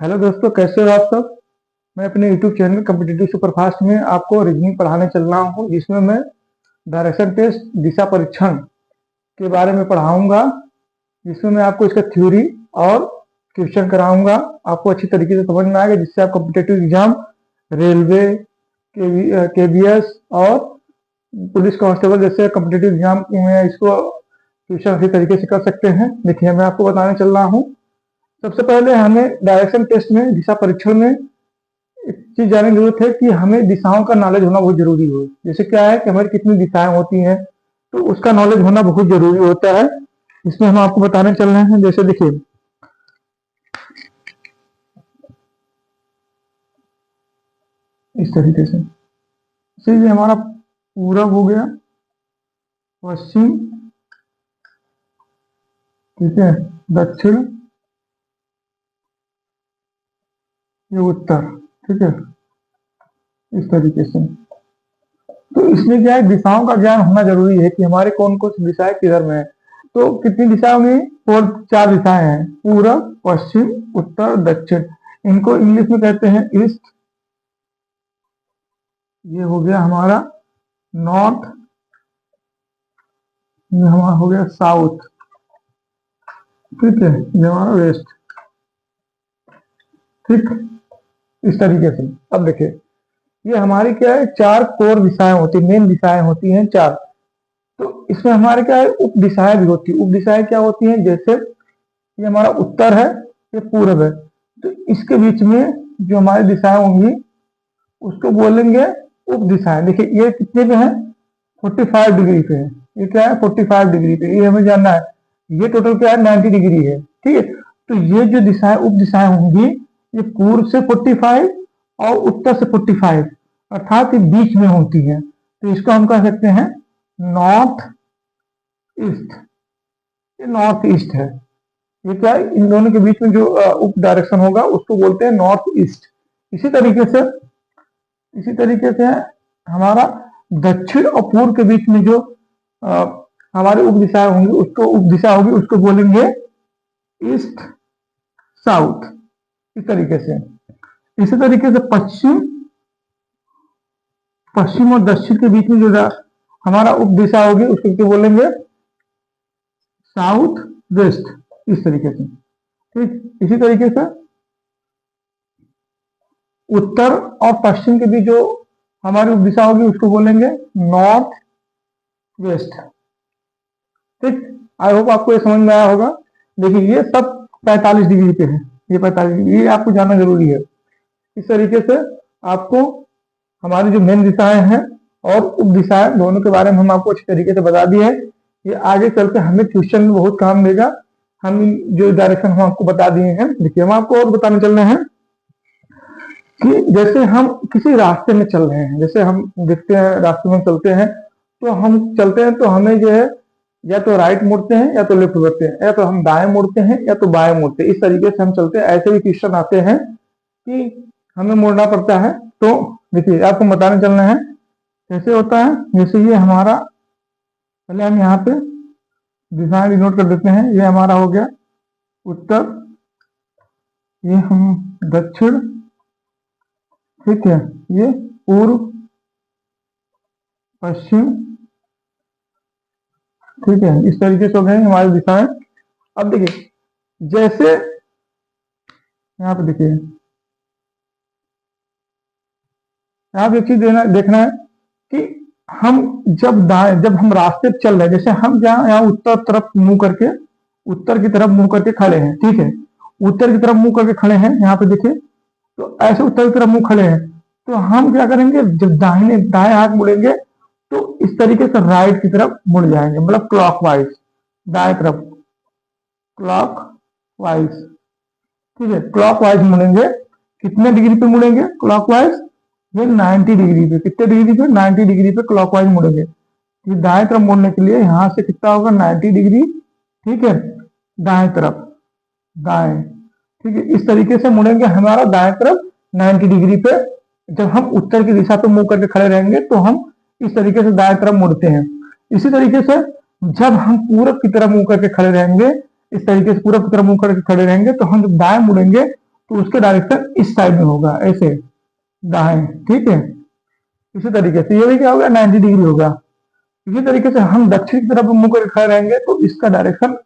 Hello दोस्तों, कैसे हो आप सब। मैं अपने यूट्यूब चैनल कॉम्पिटिटिव सुपरफास्ट में आपको रीजनिंग पढ़ाने चल रहा हूं, जिसमें मैं डायरेक्शन टेस्ट दिशा परीक्षण के बारे में पढ़ाऊंगा। जिसमें मैं आपको इसका थ्योरी और क्वेश्चन कराऊंगा, आपको अच्छी तरीके से समझ में आएगा, जिससे आप कॉम्पिटिटिव एग्जाम, रेलवे, केबीएस और पुलिस कांस्टेबल जैसे कॉम्पिटिटिव एग्जाम में इसको क्वेश्चन अच्छी तरीके से कर सकते हैं। देखिए, मैं आपको बताने चल रहा हूँ। सबसे पहले हमें डायरेक्शन टेस्ट में, दिशा परीक्षण में एक चीज जानने की जरूरत है कि हमें दिशाओं का नॉलेज होना बहुत जरूरी हो। जैसे क्या है कि हमारी कितनी दिशाएं होती हैं, तो उसका नॉलेज होना बहुत जरूरी होता है। इसमें हम आपको बताने चल रहे हैं। जैसे देखिए, इस तरीके से ये हमारा पूरब हो गया, पश्चिम, ठीक है, दक्षिण, ये उत्तर, ठीक है, इस तरीके से। तो इसमें क्या है, दिशाओं का ज्ञान होना जरूरी है कि हमारे कौन कौन सी दिशाएं किधर में है। तो कितनी दिशाओं में, फोर, 4 दिशाएं हैं, पूरब, पश्चिम, उत्तर, दक्षिण। इनको इंग्लिश में कहते हैं ईस्ट। ये हो गया हमारा नॉर्थ, ये हमारा हो गया साउथ, ठीक है, ये हमारा वेस्ट, ठीक, इस तरीके से। अब देखिए, ये हमारी क्या है, 4 कोर दिशाएं होती है, मेन दिशाएं होती हैं 4। तो इसमें हमारे क्या है, उप दिशाएं भी होती है। उप दिशाएं क्या होती हैं, जैसे ये हमारा उत्तर है, ये पूर्व है, तो इसके बीच में जो हमारी दिशाएं होंगी उसको बोलेंगे उप दिशाएं। देखिए, ये कितने पे है, 45 डिग्री पे है। ये क्या है, 45 डिग्री पे, ये हमें जानना है। ये टोटल क्या है, 90 डिग्री है, ठीक है। तो ये जो दिशाएं, उप दिशाएं होंगी, ये पूर्व से 45 और उत्तर से 45, अर्थात ये बीच में होती है। तो इसको हम कह सकते हैं नॉर्थ ईस्ट। ये नॉर्थ ईस्ट है। ये क्या है, इन दोनों के बीच में जो उप डायरेक्शन होगा उसको बोलते हैं नॉर्थ ईस्ट। इसी तरीके से हमारा दक्षिण और पूर्व के बीच में जो हमारी उप दिशाएं होंगी, उसको उप दिशा होगी, उसको बोलेंगे ईस्ट साउथ, इस तरीके से। इसी तरीके से पश्चिम और दक्षिण के बीच में जो हमारा उप दिशा होगी उसको क्या बोलेंगे, साउथ वेस्ट, इस तरीके से, ठीक। इसी तरीके से उत्तर और पश्चिम के बीच जो हमारी दिशा होगी उसको बोलेंगे नॉर्थ वेस्ट, ठीक। आई होप आपको ये समझ में आया होगा। देखिए, ये सब 45 डिग्री पे है, ये 45 डिग्री, ये आपको जानना जरूरी है। इस तरीके से आपको हमारी जो मेन दिशाएं हैं और उप दिशाएं, दोनों के बारे में हम आपको अच्छी तरीके से बता दिए हैं। ये आगे चल के हमें ट्यूशन में बहुत काम देगा। हम जो डायरेक्शन हम आपको बता दिए हैं। देखिए, हम आपको और बताने चल रहे हैं कि जैसे हम किसी रास्ते में चल रहे हैं, जैसे हम देखते हैं रास्ते में चलते हैं, तो हम चलते हैं तो हमें जो है, या तो राइट मुड़ते हैं या तो लेफ्ट मुड़ते हैं, या तो हम दाएं मुड़ते हैं या तो बाएं मुड़ते हैं। इस तरीके से हम चलते हैं। ऐसे भी क्वेश्चन आते हैं कि हमें मुड़ना पड़ता है। तो देखिए, आपको बताने चलना है कैसे होता है। जैसे ये हमारा, पहले हम यहाँ पे दिशा डिनोट कर देते हैं। ये हमारा हो गया उत्तर, ये हम दक्षिण, ठीक है, ये पूर्व, पश्चिम, ठीक है, इस तरीके से हो गए हमारी दिशाएं। अब देखिए, जैसे यहाँ पे देखिए, यहाँ पे एक चीज देखना है कि हम जब हम रास्ते पे चल रहे हैं, जैसे हम जहाँ यहाँ उत्तर तरफ मुंह करके, उत्तर की तरफ मुंह करके खड़े हैं, ठीक है, उत्तर की तरफ मुंह करके खड़े हैं, यहाँ पे देखिए, तो ऐसे उत्तर की तरफ मुंह खड़े हैं, तो हम क्या करेंगे, जब दाएं हाथ मुड़ेंगे तो इस तरीके से राइट की तरफ मुड़ जाएंगे, मतलब क्लॉकवाइज, दाएं तरफ क्लॉकवाइज, ठीक है, क्लॉकवाइज मुड़ेंगे। कितने डिग्री पे मुड़ेंगे क्लॉकवाइज, ये 90 डिग्री पे। कितने डिग्री पे, 90 डिग्री पे क्लॉकवाइज मुड़ेंगे। ये दाएं तरफ मुड़ने के लिए यहाँ से कितना होगा, 90 डिग्री, ठीक है, दाएं तरफ, दाएं, ठीक है, इस तरीके से मुड़ेंगे हमारा दाएं तरफ 90 डिग्री पे। जब हम उत्तर की दिशा पे मुंह करके खड़े रहेंगे तो हम इस तरीके से दाएं तरफ मुड़ते हैं। इसी तरीके से जब हम पूरब की तरफ मुंह करके खड़े रहेंगे, इस तरीके से पूरब की तरफ मुंह करके खड़े रहेंगे, तो हम जब दाएं मुड़ेंगे तो उसका डायरेक्शन इस साइड में होगा, ऐसे दाएं, ठीक है। इसी तरीके से ये भी क्या होगा, 90 डिग्री होगा। इसी तरीके से हम दक्षिण की तरफ मुंह करके खड़े रहेंगे तो इसका डायरेक्शन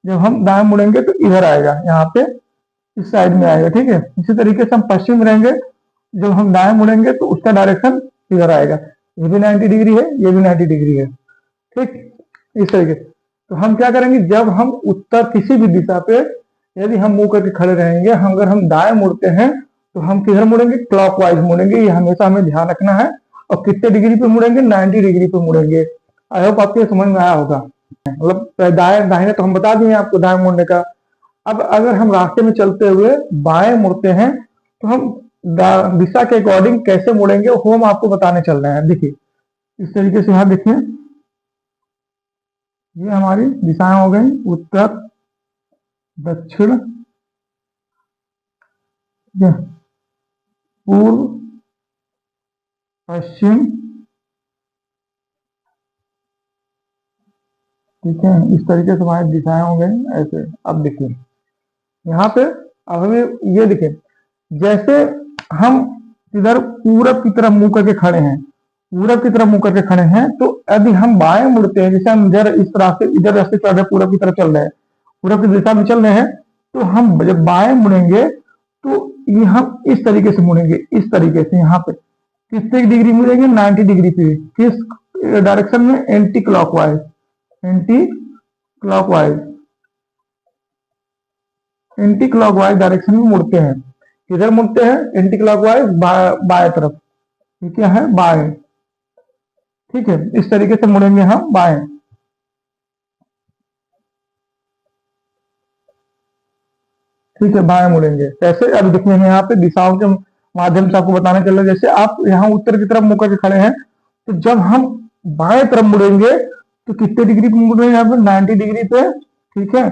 जब हम दाएं मुड़ेंगे तो इधर आएगा, यहाँ पे इस साइड में आएगा, ठीक है। इसी तरीके से हम पश्चिम में रहेंगे, जब हम दाएं मुड़ेंगे तो उसका डायरेक्शन इधर आएगा। ये भी 90 डिग्री है, ये भी 90 डिग्री है, ठीक। इस तरीके से तो हम क्या करेंगे, जब हम उत्तर किसी भी दिशा पे यदि हम मुंह करके खड़े रहेंगे, अगर हम दाएं मुड़ते हैं तो हम किधर मुड़ेंगे, क्लॉकवाइज मुड़ेंगे। ये हमेशा हमें ध्यान रखना है। और कितने डिग्री पे मुड़ेंगे, 90 डिग्री पे मुड़ेंगे। आई होप आपको समझ में आया होगा। मतलब दाएं दाहिने तो हम बता दिए आपको दाएं मुड़ने का। अब अगर हम रास्ते में चलते हुए बाएं मुड़ते हैं तो हम दिशा के अकॉर्डिंग कैसे मुड़ेंगे वो हम आपको बताने चल रहे हैं। देखिए इस तरीके से, यहाँ देखिए ये हमारी दिशाएं हो गई, उत्तर, दक्षिण, पूर्व, पश्चिम, ठीक है। इस तरीके से हमारी दिशाएं हो गई ऐसे। अब देखिए यहाँ पे, अब हमें ये देखिए, जैसे हम इधर पूरब की तरफ मुंह करके खड़े हैं, पूरब की तरफ मुंह करके खड़े हैं, तो यदि हम बाएं मुड़ते हैं, जैसे हम इधर इस तरह से इधर रास्ते चल रहे, पूरब की तरफ चल रहे हैं, पूरब की दिशा में चल रहे हैं, तो हम जब बाएं मुड़ेंगे तो ये हम इस तरीके से मुड़ेंगे, इस तरीके से। यहाँ पे कितने डिग्री मुड़ेंगे, 90 डिग्री पे। किस डायरेक्शन में, anti clockwise, anti clockwise, anti clockwise direction में मुड़ते हैं। किधर मुड़ते हैं, एंटी क्लॉकवाइज, बाएं तरफ। ये क्या है, बाएं, ठीक है। इस तरीके से मुड़ेंगे हम बाएं, ठीक है, बाएं मुड़ेंगे। कैसे, अब देखिए यहाँ पे दिशाओं के माध्यम से आपको बताने चल रहा है। जैसे आप यहाँ उत्तर की तरफ मुड़ करके खड़े हैं, तो जब हम बाएं तरफ मुड़ेंगे तो कितने डिग्री पे मुड़ रहे हैं, यहाँ पे 90 डिग्री पे, ठीक है।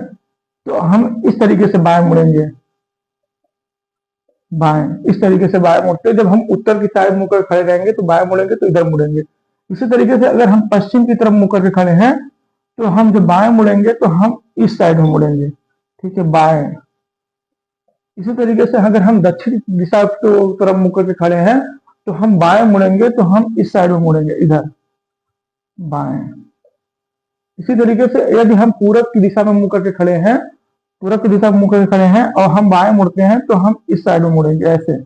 तो हम इस तरीके से बाएं मुड़ेंगे, बाएं, इस तरीके से बाएं मुड़ते हैं। जब हम उत्तर की साइड मुड़ कर खड़े रहेंगे तो बाएं मुड़ेंगे तो इधर मुड़ेंगे। इसी तरीके से अगर हम पश्चिम की तरफ मुड़ करके खड़े हैं तो हम जब बाएं मुड़ेंगे तो हम इस साइड में मुड़ेंगे, ठीक है, बाएं। इसी तरीके से अगर हम दक्षिण दिशा की तरफ मुड़ करके खड़े हैं तो हम बाएं मुड़ेंगे तो हम इस साइड में मुड़ेंगे, इधर बाएं। इसी तरीके से यदि हम पूरब की दिशा में मुड़ करके खड़े हैं, पूरब की दिशा में मुड़ करके खड़े हैं और हम बाएं मुड़ते हैं तो हम इस साइड में मुड़ेंगे, ऐसे,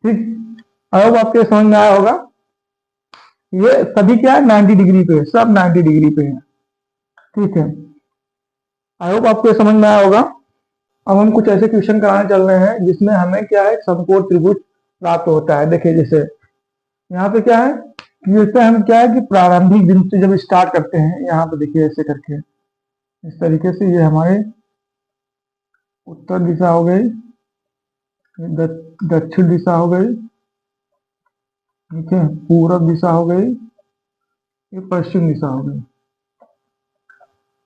ठीक। अब आपके समझ में आया होगा। ये सभी क्या है, 90 डिग्री पे, सब 90 डिग्री पे है, ठीक है। आई होप आपको समझ में आया होगा। अब हम कुछ ऐसे क्वेश्चन कराने चल रहे हैं जिसमें हमें क्या है, समकोण त्रिभुज प्राप्त होता है। देखिए जैसे यहाँ पे क्या है, जैसे हम क्या है कि प्रारंभिक बिंदु से जब स्टार्ट करते हैं, यहाँ पे देखिए ऐसे करके, इस तरीके से ये हमारे उत्तर दिशा हो गई, दक्षिण दिशा हो गई, ठीक है, पूरब दिशा हो गई, ये पश्चिम दिशा हो गई।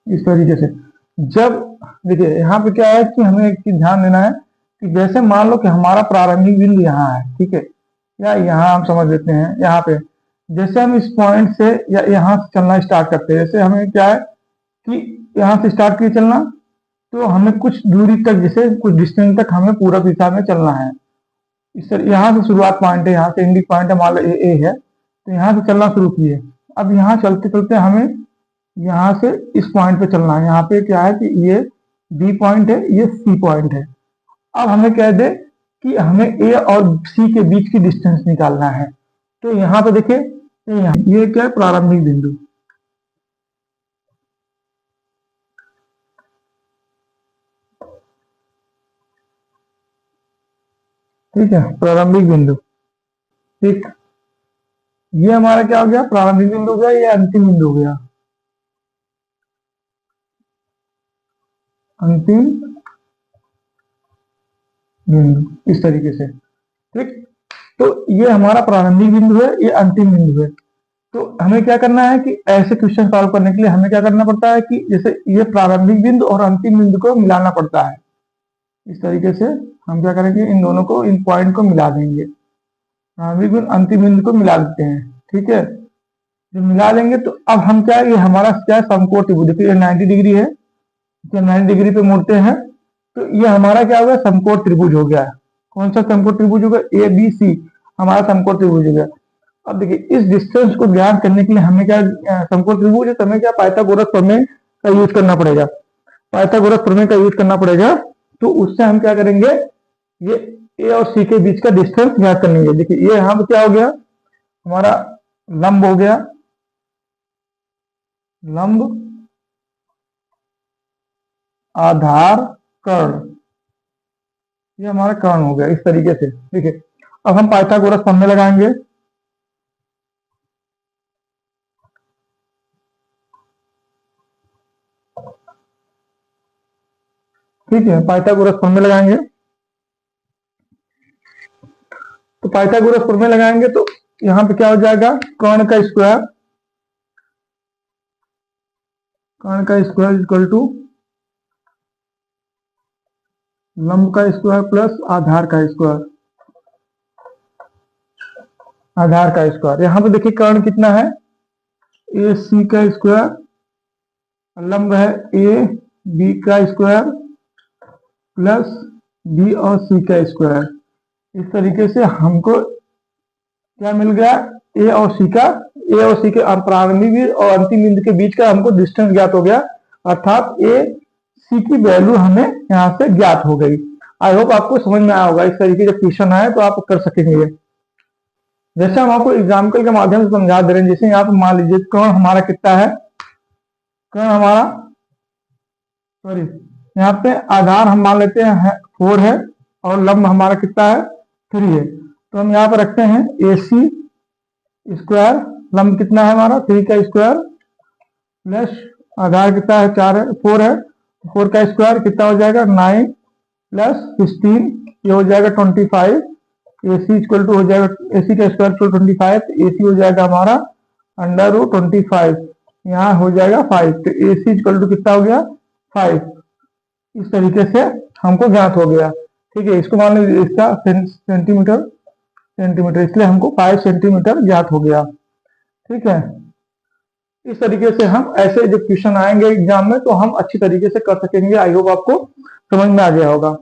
इस तरीके से जब देखिए यहाँ पे क्या है कि हमें एक चीज ध्यान देना है कि जैसे मान लो कि हमारा प्रारंभिक बिंदु यहाँ है, ठीक है, या यहाँ हम समझ लेते हैं, यहाँ पे जैसे हम इस पॉइंट से या यहाँ से चलना स्टार्ट करते हैं। जैसे हमें क्या है कि यहाँ से स्टार्ट किए चलना, तो हमें कुछ दूरी तक, जैसे कुछ डिस्टेंस तक हमें पूरब दिशा में चलना है। इस तरह यहाँ से शुरुआत पॉइंट है, यहाँ से एंडिंग पॉइंट है, मान लो ए है, तो यहाँ से चलना शुरू किए। अब यहाँ चलते चलते हमें यहाँ से इस पॉइंट पे चलना है। यहाँ पे क्या है कि ये बी पॉइंट है, ये सी पॉइंट है। अब हमें कह दे कि हमें ए और सी के बीच की डिस्टेंस निकालना है, तो यहाँ पे देखिए ये क्या है, प्रारंभिक बिंदु, ठीक है, प्रारंभिक बिंदु, ठीक। ये हमारा क्या हो गया, प्रारंभिक बिंदु हो गया, ये अंतिम बिंदु हो गया, अंतिम बिंदु, इस तरीके से, ठीक। तो ये हमारा प्रारंभिक बिंदु है, ये अंतिम बिंदु है। तो हमें क्या करना है कि ऐसे क्वेश्चन सॉल्व करने के लिए हमें क्या करना पड़ता है कि जैसे ये प्रारंभिक बिंदु और अंतिम बिंदु को मिलाना पड़ता है। इस तरीके से हम क्या करेंगे, इन दोनों को, इन पॉइंट को मिला देंगे, प्रारंभिक बिंदु अंतिम बिंदु को मिला देते हैं, ठीक है। जब मिला लेंगे तो अब हम क्या है, ये हमारा क्या है, समकोण त्रिभुज। देखिए 90 डिग्री है, 90 डिग्री पे मुड़ते हैं तो ये हमारा क्या हो गया, समकोण त्रिभुज हो गया। कौन सा समकोण त्रिभुज होगा, ए बी सी हमारा समकोण त्रिभुज हो गया। अब देखिए इस डिस्टेंस को ज्ञात करने के लिए हमें क्या, समकोण त्रिभुज है तो हमें क्या पाइथागोरस प्रमेय का यूज करना पड़ेगा। पाइथागोरस प्रमेय का यूज करना पड़ेगा। तो उससे हम क्या करेंगे, ये ए और सी के बीच का डिस्टेंस ज्ञात कर लेंगे। देखिए ये यहाँ पे क्या हो गया, हमारा लंब हो गया, लंब आधार कर्ण, ये हमारा कर्ण हो गया इस तरीके से। देखिए अब हम पाइथागोरस प्रमेय लगाएंगे। ठीक है, पाइथागोरस प्रमेय लगाएंगे। तो पाइथागोरस प्रमेय लगाएंगे तो यहाँ पे क्या हो जाएगा, कर्ण का स्क्वायर, कर्ण का स्क्वायर इक्वल टू लंब का स्क्वायर प्लस आधार का स्क्वायर, आधार का स्क्वायर। यहाँ पे देखिए कर्ण कितना है, ए सी का स्क्वायर, लंब है ए बी का स्क्वायर प्लस बी और सी का स्क्वायर। इस तरीके से हमको क्या मिल गया, ए और सी के प्रारंभिक और अंतिम बिंदु के बीच का हमको डिस्टेंस ज्ञात हो गया, अर्थात ए सी की वैल्यू हमें यहाँ से ज्ञात हो गई। आई होप आपको समझ में आया होगा। इस तरीके से क्वेश्चन आए तो आप कर सकेंगे। जैसे हम आपको एग्जाम्पल के माध्यम से समझा दे रहे हैं, जैसे यहाँ पे मान लीजिए कर्ण हमारा कितना है, कर्ण हमारा सॉरी यहाँ पे आधार हम मान लेते हैं 4 है और लंब हमारा कितना है 3 है। तो हम यहाँ पर रखते हैं ए सी स्क्वायर, लंब कितना है हमारा 3 का स्क्वायर प्लस आधार कितना है 4 है 4 का स्क्वायर कितना हो जाएगा 9 प्लस 16, ये हो जाएगा 25। ए सी इक्वल टू हो जाएगा, ए सी का स्क्वायर इक्वल 25, ए सी हो जाएगा हमारा √25, यहाँ हो जाएगा 5। तो ए सी इक्वल टू कितना हो गया 5। इस तरीके से हमको ज्ञात हो गया। ठीक है, इसको मान लीजिए इसका सेंटीमीटर, इसलिए हमको 5 सेंटीमीटर ज्ञात हो गया। ठीक है, इस तरीके से हम ऐसे जब क्वेश्चन आएंगे एग्जाम में तो हम अच्छी तरीके से कर सकेंगे। आई होप आपको समझ में आ गया होगा।